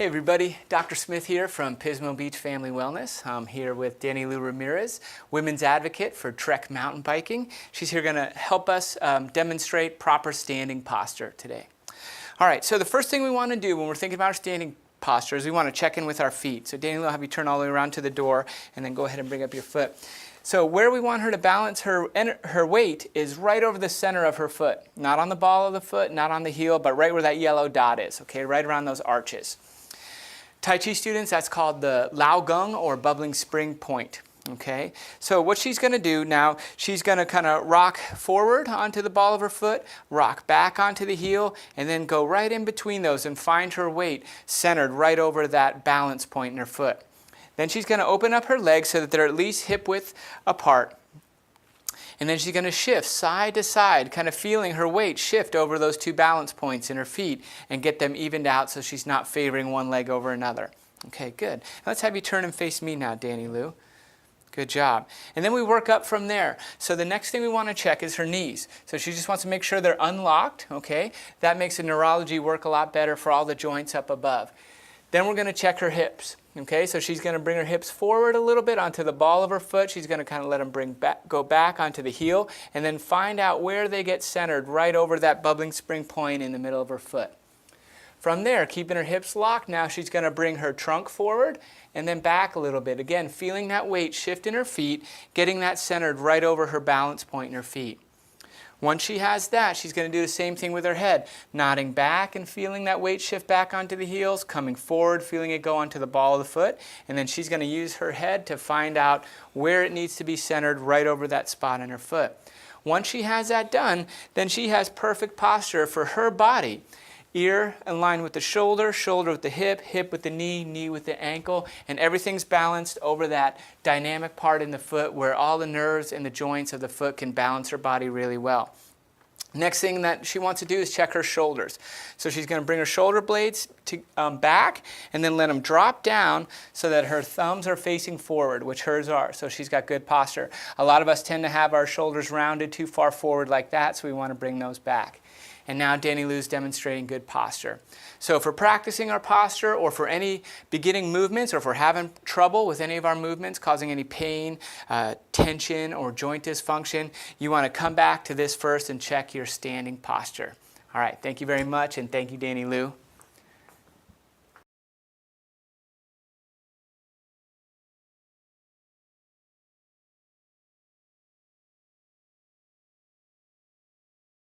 Hey everybody, Dr. Smith here from Pismo Beach Family Wellness. I'm here with Danny Lou Ramirez, women's advocate for Trek mountain biking. She's here going to help us demonstrate proper standing posture today. All right, so the first thing we want to do when we're thinking about our standing posture is we want to check in with our feet. So Danny Lou, I'll have you turn all the way around to the door and then go ahead and bring up your foot. So where we want her to balance her weight is right over the center of her foot. Not on the ball of the foot, not on the heel, but right where that yellow dot is, okay, right around those arches. Tai Chi students, that's called the Lao Gung or bubbling spring point. Okay, so what she's going to do now, she's going to kind of rock forward onto the ball of her foot, rock back onto the heel, and then go right in between those and find her weight centered right over that balance point in her foot. Then she's going to open up her legs so that they're at least hip width apart. And then she's going to shift side to side, kind of feeling her weight shift over those two balance points in her feet and get them evened out so she's not favoring one leg over another. Okay, good. Let's have you turn and face me now, Danny Lou. Good job. And then we work up from there. So the next thing we want to check is her knees. So she just wants to make sure they're unlocked, okay? That makes the neurology work a lot better for all the joints up above. Then we're going to check her hips. Okay, so she's going to bring her hips forward a little bit onto the ball of her foot. She's going to kind of let them go back onto the heel and then find out where they get centered right over that bubbling spring point in the middle of her foot. From there, keeping her hips locked, now she's going to bring her trunk forward and then back a little bit. Again, feeling that weight shift in her feet, getting that centered right over her balance point in her feet. Once she has that, she's going to do the same thing with her head, nodding back and feeling that weight shift back onto the heels, coming forward, feeling it go onto the ball of the foot, and then she's going to use her head to find out where it needs to be centered right over that spot in her foot. Once she has that done, then she has perfect posture for her body. Ear in line with the shoulder, shoulder with the hip, hip with the knee, knee with the ankle, and everything's balanced over that dynamic part in the foot where all the nerves and the joints of the foot can balance her body really well. Next thing that she wants to do is check her shoulders. So she's going to bring her shoulder blades back and then let them drop down so that her thumbs are facing forward, which hers are. So she's got good posture. A lot of us tend to have our shoulders rounded too far forward like that, so we want to bring those back. And now Danny Lou's demonstrating good posture. So if we're practicing our posture or for any beginning movements or if we're having trouble with any of our movements causing any pain, tension, or joint dysfunction, you want to come back to this first and check your standing posture. All right, thank you very much, and thank you, Danny Lou.